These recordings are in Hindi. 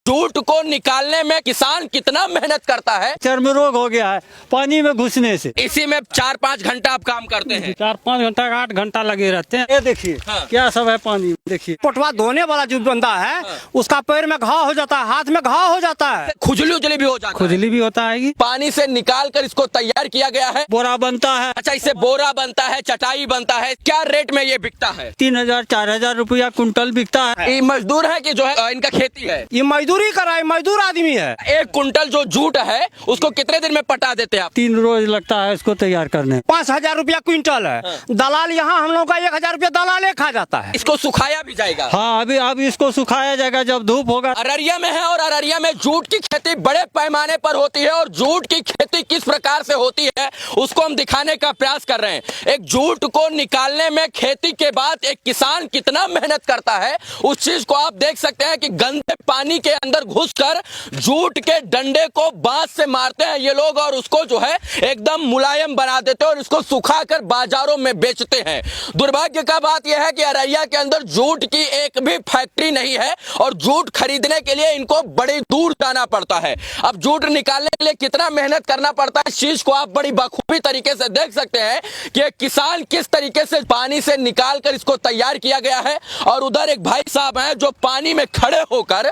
जूट को निकालने में किसान कितना मेहनत करता है। चर्म रोग हो गया है पानी में घुसने से। इसी में 4-5 घंटा आप काम करते हैं। 4-5 घंटा 8 घंटा लगे रहते हैं। ये देखिए हाँ। क्या सब है पानी में, देखिए। पटवा धोने वाला जो बंदा है उसका पैर में घाव हो जाता है, हाथ में घाव हो जाता है, खुजली उजली भी हो जाता है। खुजली भी होता है। पानी से निकाल कर इसको तैयार किया गया है। बोरा बनता है। अच्छा, इससे बोरा बनता है, चटाई बनता है। क्या रेट में ये बिकता है? 3000-4000 रुपया कुंटल बिकता है। ये मजदूर है कि जो है इनका खेती है? ये मजदूरी कराए, मजदूर आदमी है। 1 कुंटल जो जूट है उसको कितने दिन में पटा देते हैं आप? 3 रोज लगता है इसको तैयार करने। 5000 रुपया क्विंटल है। दलाल यहाँ हम लोग का 1000 रुपया दलाल खा जाता है। इसको सुखाया भी जाएगा? हाँ, अब इसको सुखाया जाएगा जब धूप होगा। अररिया में है और अररिया में जूट की खेती बड़े पैमाने पर होती है और जूट की खेती किस प्रकार से होती है उसको हम दिखाने का प्रयास कर रहे हैं। एक जूट को निकालने में खेती के बाद एक किसान कितना मेहनत करता है उस चीज को आप देख सकते हैं कि गंदे पानी के अंदर घुसकर जूट के डंडे को बांस से मारते हैं ये लोग और उसको जो है एकदम मुलायम बना देते हैं और इसको सुखाकर बाजारों में बेचते हैं। दुर्भाग्य का बात यह है कि अररिया के अंदर जूट की एक भी फैक्ट्री नहीं है और जूट खरीदने के लिए इनको बड़ी दूर जाना पड़ता है। अब जूट निकालने के लिए कितना मेहनत करना पड़ता है इस चीज को आप बड़ी बखूबी तरीके से देख सकते हैं कि किसान किस तरीके से पानी से निकाल कर इसको तैयार किया गया है और उधर एक भाई साहब हैं जो पानी में खड़े होकर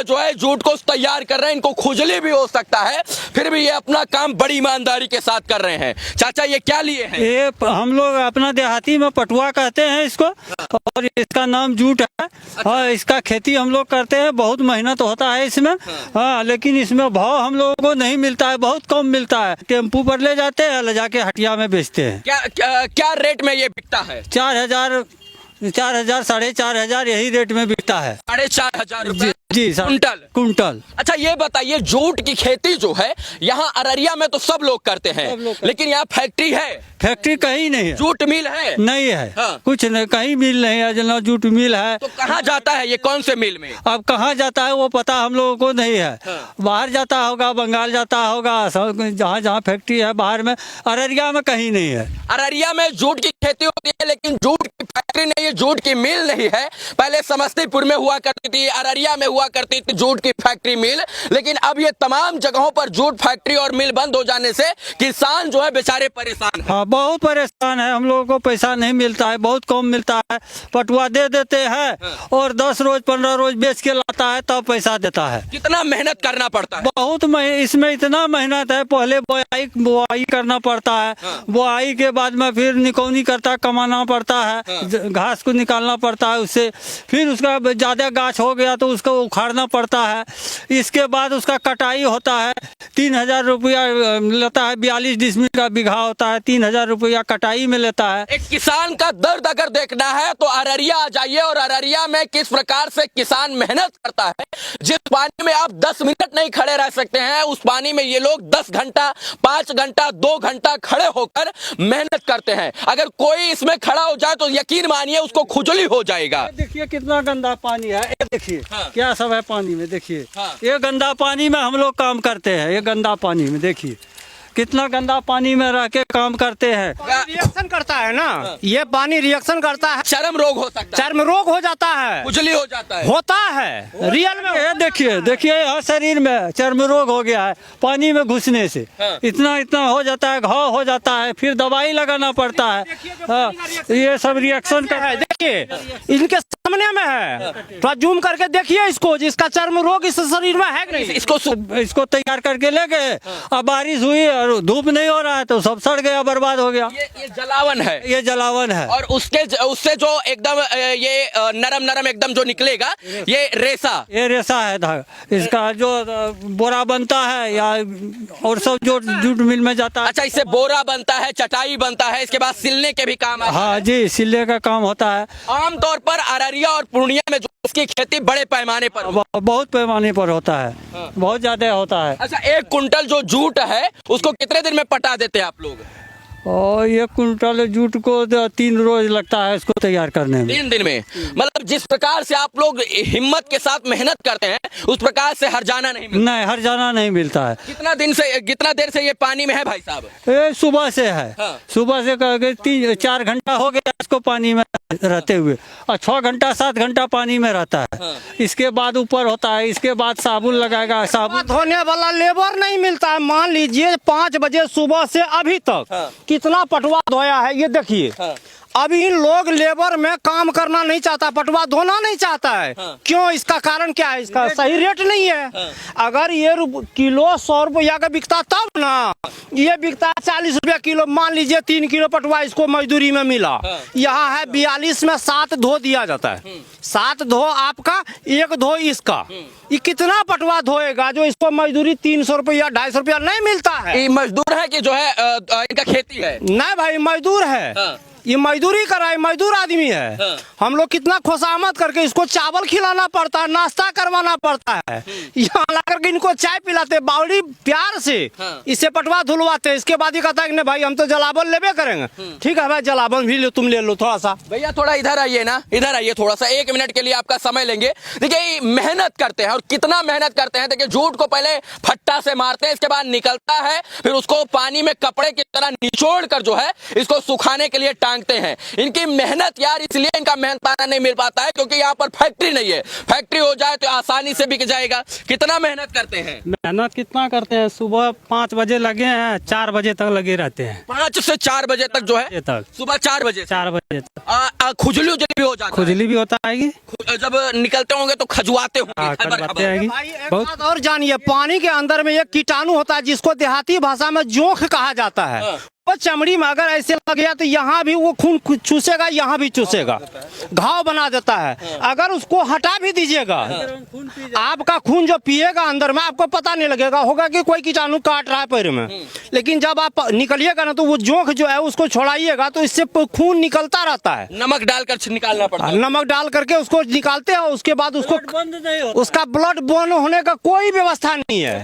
जो है जूट को तैयार कर रहे हैं। इनको खुजली भी हो सकता है फिर भी ये अपना काम बड़ी ईमानदारी के साथ कर रहे हैं। चाचा, ये क्या लिए हैं? ये हम लोग अपना देहाती में पटुआ कहते हैं इसको और इसका नाम जूट है। हाँ, इसका खेती हम लोग करते हैं, बहुत मेहनत होता है इसमें। हाँ, लेकिन इसमें भाव हम लोगों को नहीं मिलता है, बहुत कम मिलता है। टेम्पू पर ले जाते हैं, ले जाके हटिया में बेचते हैं। क्या रेट में ये बिकता है? 4000, 4500 यही रेट में बिकता है। 4500 रुपए जी सर, कुंटल। अच्छा, ये बताइए जूट की खेती जो है यहाँ अररिया में तो सब लोग करते हैं लेकिन यहाँ फैक्ट्री है? फैक्ट्री कहीं नहीं है। जूट मिल है? नहीं है। हाँ। कुछ नहीं, कहीं मिल नहीं है। जना जूट मिल है तो कहाँ जाता है ये, कौन से मिल में? अब कहाँ जाता है वो पता हम लोगों को नहीं है। हाँ। बाहर जाता होगा, बंगाल जाता होगा, जहाँ जहाँ फैक्ट्री है बाहर में। अररिया में कहीं नहीं है। अररिया में जूट की खेती होती है लेकिन जूट की फैक्ट्री नहीं है, जूट की मिल नहीं है। पहले समस्तीपुर में हुआ करती थी, अररिया में हुआ करती थी जूट की फैक्ट्री मिल, लेकिन अब ये तमाम जगहों पर जूट फैक्ट्री और मिल बंद हो जाने से किसान जो है बेचारे परेशान हैं। हाँ, बहुत परेशान है। हम लोगों को पैसा नहीं मिलता है, बहुत कम मिलता है। पटुआ दे देते हैं और 10 रोज 15 रोज बेच के लाता है तब पैसा देता है। कितना मेहनत करना पड़ता है? बहुत इसमें इतना मेहनत है। पहले बुआई करना पड़ता है। बुआई के बाद में फिर निकौनी करता, कमाना पड़ता है, घास को निकालना पड़ता है उससे। फिर उसका ज्यादा गाछ हो गया तो उसको उखाड़ना पड़ता है। इसके बाद उसका कटाई होता है। 3000 रुपया लेता है। 42 डिसमिल का बीघा होता है, 3000 रुपया कटाई में लेता है। एक किसान का दर्द अगर देखना है तो अररिया आ जाइए और अररिया में किस प्रकार से किसान मेहनत करता है। जिस पानी में आप 10 मिनट नहीं खड़े रह सकते हैं उस पानी में ये लोग 10 घंटा, 5 घंटा, 2 घंटा खड़े होकर मेहनत करते हैं। अगर कोई इसमें खड़ा हो जाए तो यकीन मानिए उसको खुजली हो जाएगा। देखिए कितना गंदा पानी है। ये देखिए क्या सब है पानी में, देखिए। हाँ। ये गंदा पानी में हम लोग काम करते हैं। ये गंदा पानी में देखिए कितना गंदा पानी में रह के काम करते हैं। रिएक्शन करता है ना, ये पानी रिएक्शन करता है, चर्म रोग हो सकता है, चर्म रोग हो जाता है, खुजली हो जाता है, होता है रियल में। ये देखिए यहाँ शरीर में चर्म रोग हो गया है पानी में घुसने से। इतना हो जाता है, घाव हो जाता है, फिर दवाई लगाना पड़ता है। हाँ, ये सब रिएक्शन का है। देखिए इनके सामने में है, थोड़ा जूम करके देखिए इसको, जिसका चर्म रोग इस शरीर में है नहीं। इसको तैयार करके ले गए। अब बारिश हुई और धूप नहीं हो रहा है तो सब सड़ गया, बर्बाद हो गया। ये जलावन है, ये जलावन है। और उससे जो एकदम ये नरम नरम एकदम जो निकलेगा ये रेसा, ये रेसा है धागा। इसका जो बोरा बनता है या और सब जो जूट मिल में जाता है। अच्छा, इससे बोरा बनता है, चटाई बनता है, इसके बाद सिलने के भी काम आता है। हाँ जी, सिले का काम होता है। आमतौर पर अररिया और पूर्णिया में इसकी खेती बड़े पैमाने पर बहुत पैमाने पर होता है। बहुत ज्यादा होता है। अच्छा, 1 कुंटल जो जूट है उसको कितने दिन में पटा देते हैं आप लोग? और 1 कुंटल जूट को 3 रोज लगता है इसको तैयार करने में। 3 दिन में? मतलब जिस प्रकार से आप लोग हिम्मत के साथ मेहनत करते हैं उस प्रकार से हर्जाना नहीं मिलता? नहीं, हर्जाना नहीं मिलता है। कितना देर से ये पानी में है भाई साहब? ये सुबह से है। हाँ। सुबह से 3-4 घंटा हो गया इसको पानी में रहते हुए, और 6 घंटा 7 घंटा पानी में रहता है। हाँ। इसके बाद ऊपर होता है, इसके बाद साबुन लगाएगा। साबुन धोने वाला लेबर नहीं मिलता है। मान लीजिए 5 बजे सुबह से अभी तक हाँ। कितना पटवा धोया है, ये देखिए। हाँ। अभी इन लोग लेबर में काम करना नहीं चाहता, पटवा धोना नहीं चाहता है। हाँ। क्यों? इसका कारण क्या है? इसका सही रेट नहीं है। हाँ। अगर ये किलो 100 रुपया का बिकता तब ना, ये बिकता 40 रुपया किलो। मान लीजिए 3 किलो पटवा इसको मजदूरी में मिला। हाँ। यहाँ है 42 में 7 धो दिया जाता है। 7 धो आपका, 1 धो इसका। ये कितना पटवा धोएगा जो इसको मजदूरी 300 रुपया 250 रुपया नहीं मिलता है? ये मजदूर है कि जो है इनका खेती है? नहीं भाई, मजदूर है। हाँ। ये मजदूरी कराए, मजदूर आदमी है। हाँ। हम लोग कितना खुशामद करके इसको चावल खिलाना पड़ता है, नाश्ता करवाना पड़ता है। यहाँ ला करके इनको चाय पिलाते, बावड़ी प्यार से हाँ। इससे पटवा धुलवाते। इसके बाद ही कहता है कि नहीं भाई हम तो जलावन लेबे करेंगे। ठीक है भाई, जलावन भी लो, तुम ले लो थोड़ा सा। भैया थोड़ा इधर आइए ना, इधर आइए थोड़ा सा, 1 मिनट के लिए आपका समय लेंगे। देखिए मेहनत करते हैं और कितना मेहनत करते हैं। देखिए जूट को पहले फट्टा से मारते हैं, इसके बाद निकलता है, फिर उसको पानी में कपड़े की तरह निचोड़ कर जो है इसको सुखाने के लिए टांगते हैं। इनकी मेहनत यार, इसलिए इनका मेहनताना नहीं मिल पाता है क्योंकि यहाँ पर फैक्ट्री नहीं है। फैक्ट्री हो जाए तो आसानी से बिक जाएगा। कितना मेहनत करते हैं? मेहनत कितना करते हैं? सुबह 5 बजे लगे हैं, 4 बजे तक लगे रहते हैं। 5 से 4 बजे तक जो है, तक सुबह 4 बजे से। 4 बजे तक खुजली उजली भी हो जाता है? खुजली भी होता है। जब निकलते होंगे तो खजुआते होंगे। खजवाते आएगी। भाई एक बात और जानिए, पानी के अंदर में एक कीटाणु होता है जिसको देहाती भाषा में जोंक कहा जाता है। हाँ। वो चमड़ी में अगर ऐसे लग गया तो यहाँ भी वो खून चूसेगा, यहाँ भी चूसेगा, घाव बना देता है। अगर उसको हटा भी दीजिएगा, आपका खून जो पिएगा अंदर में आपको पता नहीं लगेगा, होगा कि कोई कीटाणु काट रहा है पैर में। लेकिन जब आप निकलिएगा ना तो वो जोंक जो है उसको छोड़ाइएगा तो इससे खून निकलता रहता है। नमक डालकर निकालना पड़ता है। नमक डाल करके उसको निकालते हैं, उसके बाद उसको उसका ब्लड बर्न होने का कोई व्यवस्था नहीं है।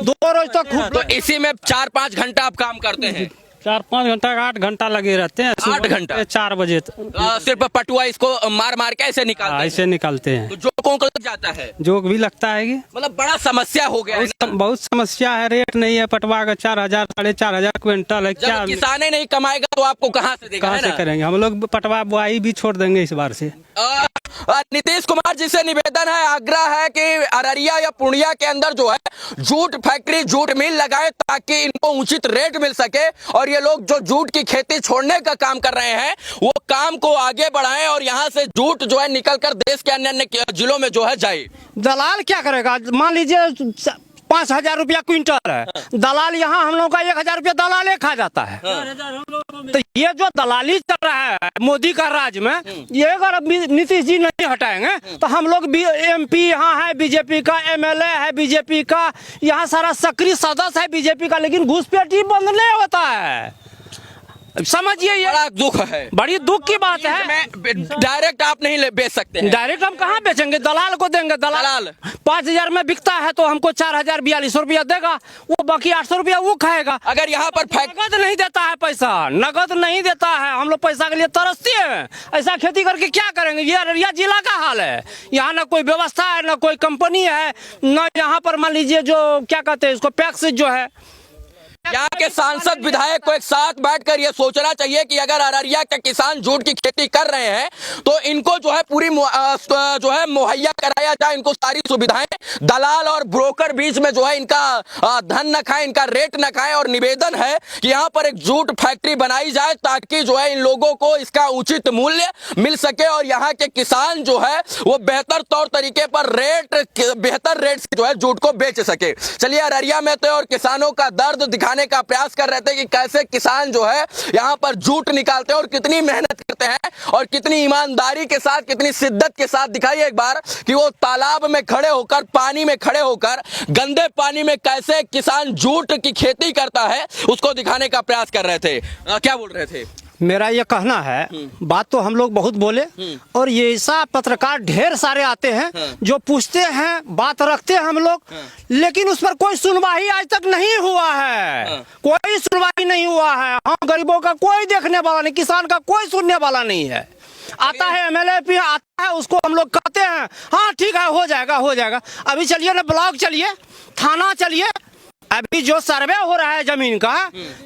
2 रोज तक तो इसी में 4-5 घंटा आप काम करते हैं? 4-5 घंटा 8 घंटा लगे रहते हैं। 8 घंटा? 4 बजे सिर्फ पटुआ इसको मार मार के ऐसे निकालते हैं? ऐसे निकालते हैं। तो जोकों को लग जाता है? जोक भी लगता है कि मतलब बड़ा समस्या हो गया है ना? बहुत समस्या है। रेट नहीं है पटवा का। 4,000 4,500 क्विंटल है। क्या जब किसाने नहीं कमाएगा तो आपको कहाँ से देगा? कहाँ से करेंगे? हम लोग पटवा बुआई भी छोड़ देंगे इस बार से। नीतीश कुमार जी से निवेदन है, आग्रह है कि अररिया या पूर्णिया के अंदर जो है जूट फैक्ट्री, जूट मिल लगाए ताकि इनको उचित रेट मिल सके और ये लोग जो जूट की खेती छोड़ने का काम कर रहे हैं वो काम को आगे बढ़ाएं और यहाँ से जूट जो है निकलकर देश के अन्य अन्य जिलों में जो है जाए। दलाल क्या करेगा? मान लीजिए 5,000 रुपया क्विंटल है, दलाल यहाँ हम लोग का 1,000 रुपया दलाले खा जाता है। तो ये जो दलाली चल रहा है मोदी का राज में, ये अगर नीतीश जी नहीं हटाएंगे तो हम लोग MP यहाँ है बीजेपी का, MLA है बीजेपी का, यहाँ सारा सक्रिय सदस्य है बीजेपी का, लेकिन घुसपैठी बंद नहीं होता है। समझिए, ये बड़ा दुख है, बड़ी दुख की बात है। डायरेक्ट आप नहीं बेच सकते हैं। डायरेक्ट हम कहाँ बेचेंगे? दलाल को देंगे। दलाल 5,000 में बिकता है तो हमको 4,042 रुपया देगा, वो बाकी 800 रुपया वो खाएगा। अगर यहाँ पर नगद नहीं देता है, पैसा नगद नहीं देता है। हम लोग पैसा के लिए तरसते हैं। ऐसा खेती करके क्या करेंगे? ये अररिया जिला का हाल है। यहाँ ना कोई व्यवस्था है, ना कोई कंपनी है, ना यहाँ पर मान लीजिए जो क्या कहते हैं इसको, पैक्स जो है। यहाँ के सांसद विधायक को एक साथ बैठकर ये सोचना चाहिए कि अगर अररिया के किसान जूट की खेती कर रहे हैं तो इनको जो है पूरी जो है मुहैया कराया जाए, इनको सारी सुविधाएं। दलाल और ब्रोकर बीच में जो है इनका धन न खाए, इनका रेट न खाए। और निवेदन है कि यहाँ पर एक जूट फैक्ट्री बनाई जाए ताकि जो है इन लोगों को इसका उचित मूल्य मिल सके और यहाँ के किसान जो है वो बेहतर तौर तरीके पर बेहतर रेट से जो है जूट को बेच सके। चलिए अररिया में तो और किसानों का दर्द दिखाने का प्रयास कर रहे थे कि कैसे किसान जो है यहाँ पर जूट निकालते हैं और कितनी मेहनत करते हैं और कितनी ईमानदारी के साथ, कितनी शिद्दत के साथ। दिखाइए एक बार कि वो तालाब में खड़े होकर, पानी में खड़े होकर, गंदे पानी में कैसे किसान जूट की खेती करता है, उसको दिखाने का प्रयास कर रहे थे। क्या बोल रहे थे? मेरा ये कहना है, बात तो हम लोग बहुत बोले और ये ऐसा पत्रकार ढेर सारे आते हैं जो पूछते हैं, बात रखते हैं हम लोग, लेकिन उस पर कोई सुनवाई आज तक नहीं हुआ है। कोई सुनवाई नहीं हुआ है। हम गरीबों का कोई देखने वाला नहीं, किसान का कोई सुनने वाला नहीं है। आता है एमएलए भी आता है, उसको हम लोग कहते हैं हाँ ठीक है हो जाएगा हो जाएगा। अभी चलिए ना ब्लॉक चलिए, थाना चलिए, अभी जो सर्वे हो रहा है जमीन का,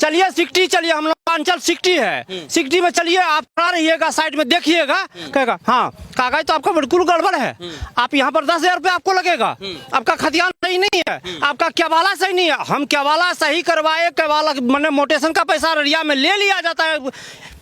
चलिए सिक्टी चलिए, हम लोग अंचल सिक्टी है, सिक्टी में चलिए, आप खड़ा रहिएगा साइड में देखिएगा, कहेगा हाँ कागज तो आपका बिल्कुल गड़बड़ है, आप यहाँ पर 10,000 रुपये आपको लगेगा, आपका खतियान सही नहीं है, आपका केवाला सही नहीं है। हम केवाला सही करवाए, केवाला मैंने मोटेशन का पैसा रिया में ले लिया जाता है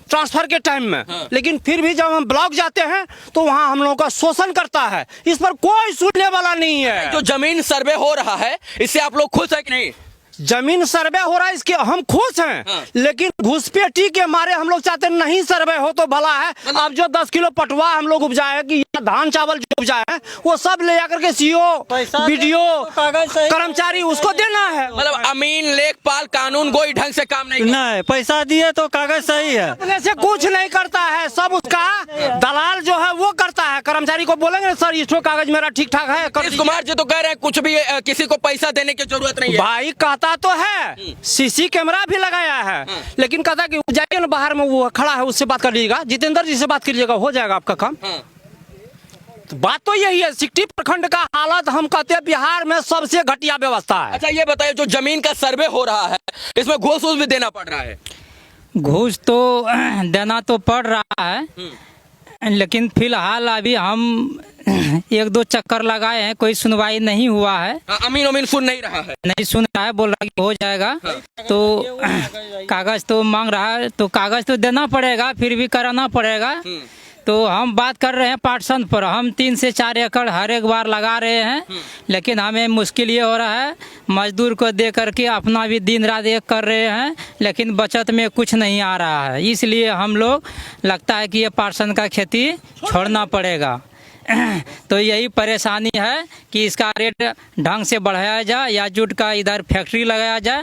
ट्रांसफर के टाइम में, लेकिन फिर भी जब हम ब्लॉक जाते हैं तो वहाँ हम लोगों का शोषण करता है। इस पर कोई सुनने वाला नहीं है। जो जमीन सर्वे हो रहा है इससे आप लोग खुश है कि नहीं? जमीन सर्वे हो रहा है इसके हम खुश हैं, लेकिन घुसपैठी के मारे हम लोग चाहते नहीं सर्वे हो तो भला है। अब जो 10 किलो पटवा हम लोग उपजाए कि धान चावल जो उपजाए हैं वो सब ले जाकर के सीओ बीडीओ कर्मचारी उसको देना है। मतलब अमीन लेखपाल कानून कोई ढंग से काम नहीं पैसा दिए तो कागज सही है, अपने से कुछ नहीं करता है, सब उसका दलाल जो है वो करता है। कर्मचारी को बोलेंगे सर इसको कागज मेरा ठीक ठाक है, नीतीश कुमार जी तो कह रहे हैं कुछ भी किसी को पैसा देने की जरूरत नहीं है। भाई कहता तो है, सीसी कैमरा भी लगाया है, लेकिन कहता कि जाइए ना बाहर में वो खड़ा है उससे बात कर लीजिएगा, जितेंद्र जी से बात कीजिएगा, हो जाएगा आपका काम। तो बात तो यही है, सिकटी प्रखंड का हालत हम कहते हैं बिहार में सबसे घटिया व्यवस्था है। अच्छा ये बताइए, जो जमीन का सर्वे हो रहा है इसमें घूस भी देना पड़ रहा है? घूस तो देना तो पड़ रहा है, लेकिन फिलहाल अभी हम 1-2 चक्कर लगाए हैं, कोई सुनवाई नहीं हुआ है। अमीन उमीन सुन नहीं रहा है? नहीं सुन रहा है, बोल रहा है कि हो जाएगा। तो कागज तो मांग रहा है, तो कागज तो देना पड़ेगा, फिर भी कराना पड़ेगा। तो हम बात कर रहे हैं पार्टीशन पर, हम 3 से 4 एकड़ हर एक बार लगा रहे हैं, लेकिन हमें मुश्किल ये हो रहा है मजदूर को दे करके अपना भी दिन रात एक कर रहे हैं, लेकिन बचत में कुछ नहीं आ रहा है। इसलिए हम लोग लगता है कि ये पार्टीशन का खेती छोड़ना पड़ेगा। तो यही परेशानी है कि इसका रेट ढंग से बढ़ाया जाए या जूट का इधर फैक्ट्री लगाया जाए।